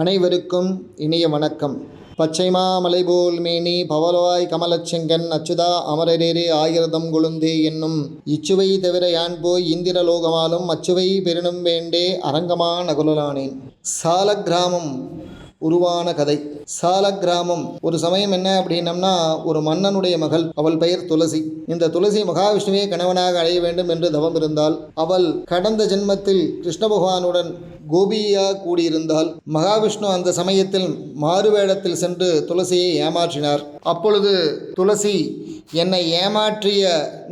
அனைவருக்கும் இனிய வணக்கம். பச்சைமா மலைபோல் மேனி பவலவாய் கமலச்செங்கன் அச்சுதா அமரரேரே ஆயிரதம் கொழுந்தே என்னும் இச்சுவை தவிர யான் போய் இந்திரலோகமாலும் அச்சுவை பெருணும் வேண்டே அரங்கமா நகுலானேன். சாலக்கிராமம் உருவான கதை. சாலக்கிராமம் ஒரு சமயம் என்ன அப்படின்னம்னா, ஒரு மன்னனுடைய மகள், அவள் பெயர் துளசி. இந்த துளசி மகாவிஷ்ணுவே கணவனாக அடைய வேண்டும் என்று தவம் இருந்தால், அவள் கடந்த ஜென்மத்தில் கிருஷ்ண பகவானுடன் கோபியாக கூடியிருந்தால், மகாவிஷ்ணு அந்த சமயத்தில் மாறுவேடத்தில் சென்று துளசியை ஏமாற்றினார். அப்பொழுது துளசி, என்னை ஏமாற்றிய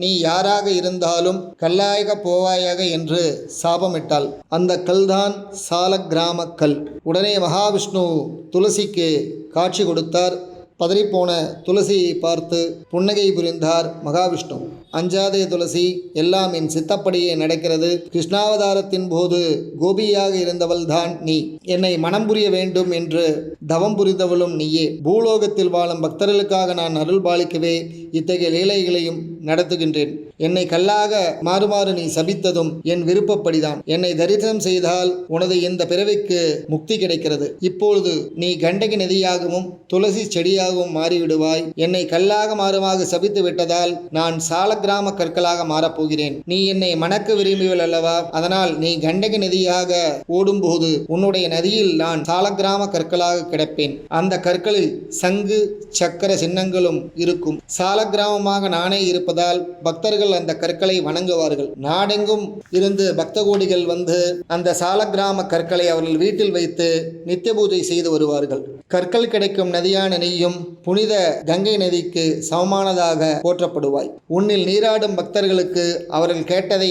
நீ யாராக இருந்தாலும் கல்லாயாக போவாயாக என்று சாபமிட்டாள். அந்த கல்தான் சாலக்கிராம கல். உடனே மகாவிஷ்ணு துளசிக்கு காட்சி கொடுத்தார். பதறிப்போன துளசியை பார்த்து புன்னகை புரிந்தார் மகாவிஷ்ணு. அஞ்சாதே துளசி, எல்லாம் என் சித்தப்படியே நடக்கிறது. கிருஷ்ணாவதாரத்தின் போது கோபியாக இருந்தவள் தான் நீ. என்னை மனம் புரிய வேண்டும் என்று தவம் புரிந்தவளும் நீயே. பூலோகத்தில் வாழும் பக்தர்களுக்காக நான் அருள் பாலிக்கவே இத்தகைய லீலைகளையும் நடத்துகின்றேன். என்னை கல்லாக மாறுமாறு நீ சபித்ததும் என் விருப்பப்படிதான். என்னை தரிசனம் செய்தால் உனது இந்த பிறவிக்கு முக்தி கிடைக்கிறது. இப்பொழுது நீ கண்டகி நதியாகவும் துளசி செடியாகவும் மாறிவிடுவாய். என்னை கல்லாக மாறுமாக சபித்து விட்டதால் நான் சாலக்கிராம கற்களாக மாறப்போகிறேன். நீ என்னை மணக்க விரும்பியவள் அல்லவா? அதனால் நீ கண்டகி நதியாக ஓடும்போது உன்னுடைய நதியில் நான் சாலக்கிராம கற்களாக கிடப்பேன். அந்த கற்களில் சங்கு சக்கர சின்னங்களும் இருக்கும். சாலக்கிராமமாக நானே இருப்பதால் பக்தர்கள் அந்த கற்களை வணங்குவார்கள். நாடெங்கும் இருந்து பக்த கோடிகள் வந்து அந்த சாலக்கிராம கற்களை அவர்கள் வீட்டில் வைத்து நித்திய பூஜை செய்து வருவார்கள். கற்கள் கிடைக்கும் நதியான நீயும் புனித கங்கை நதிக்கு சமமானதாக போற்றப்படுவாய். உன்னில் நீராடும் பக்தர்களுக்கு அவர்கள் கேட்டதை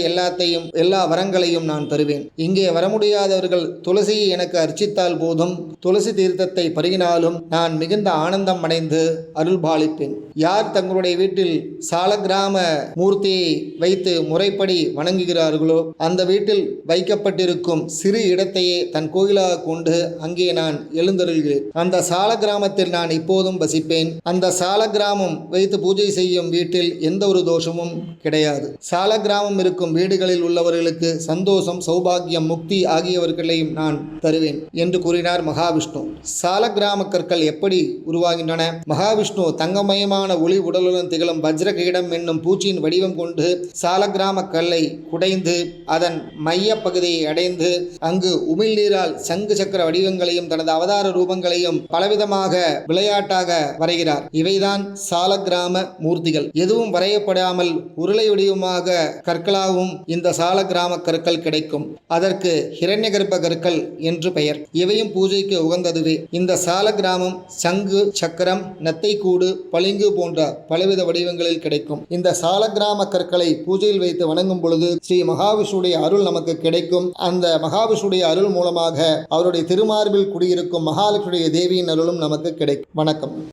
எல்லா வரங்களையும் நான் தருவேன். இங்கே வர முடியாதவர்கள் துளசியை எனக்கு அர்ச்சித்தால் போதும், துளசி தீர்த்தத்தை பருகினாலும் நான் மிகுந்த ஆனந்தம் அடைந்து அருள் பாலிப்பேன். யார் தங்களுடைய வீட்டில் சாலக்கிராம மூர்த்தியை வைத்து முறைப்படி வணங்குகிறார்களோ அந்த வீட்டில் வைக்கப்பட்டிருக்கும் சிறு இடத்தையே தன் கோயிலாக கொண்டு அங்கே நான் எழுந்தருள்கிறேன். அந்த சாலக்கிராமத்தில் நான் இப்போதும் வசிப்பேன். அந்த சாலக்கிராமம் வைத்து பூஜை செய்யும் வீட்டில் எந்த ஒரு தோஷமும் கிடையாது. சாலக்கிராமம் இருக்கும் வீடுகளில் உள்ளவர்களுக்கு சந்தோஷம், சௌபாகியம், முக்தி ஆகியவர்களையும் நான் தருவேன் என்று கூறினார் மகாவிஷ்ணு. சாலக்கிராம கற்கள் எப்படி உருவாகின்றன? மகாவிஷ்ணு தங்கமயமான ஒளி உடலுடன் திகழும் வஜ்ர கிரீடம் என்னும் பூச்சியின் வடிவம் கொண்டு சாலக்கிராம கல்லை குடைந்து அதன் மைய பகுதியை அடைந்து அங்கு உமிழ்நீரால் சங்கு சக்கர வடிவங்களையும் தனது அவதார ரூபங்களையும் பலவிதமாக விளையாட்டாக வரைகிறார். இவைதான் சாலக்கிராம மூர்த்திகள். எதுவும் வரையப்படாமல் உருளை வடிவமாக கற்களாகவும் இந்த சாலக்கிராம கற்கள் கிடைக்கும். அதற்கு ஹிரண்யகர்ப்ப கற்கள் என்று பெயர். இவையும் பூஜைக்கு உகந்ததுவே. இந்த சாலக்கிராமம் சங்கு சக்கரம் நத்தைக்கூடு பளிங்கு போன்ற பலவித வடிவங்களில் கிடைக்கும். இந்த சாலக்கிராம கற்களை பூஜையில் வைத்து வணங்கும் பொழுது ஸ்ரீ மகாவிஷ்ணுடைய அருள் நமக்கு கிடைக்கும். அந்த மகாவிஷ்ணுடைய அருள் மூலமாக அவருடைய திருமார்பில் குடியிருக்கும் மகாலட்சுமியுடைய தேவியின் அருளும் நமக்கு கிடைக்கும். வணக்கம்.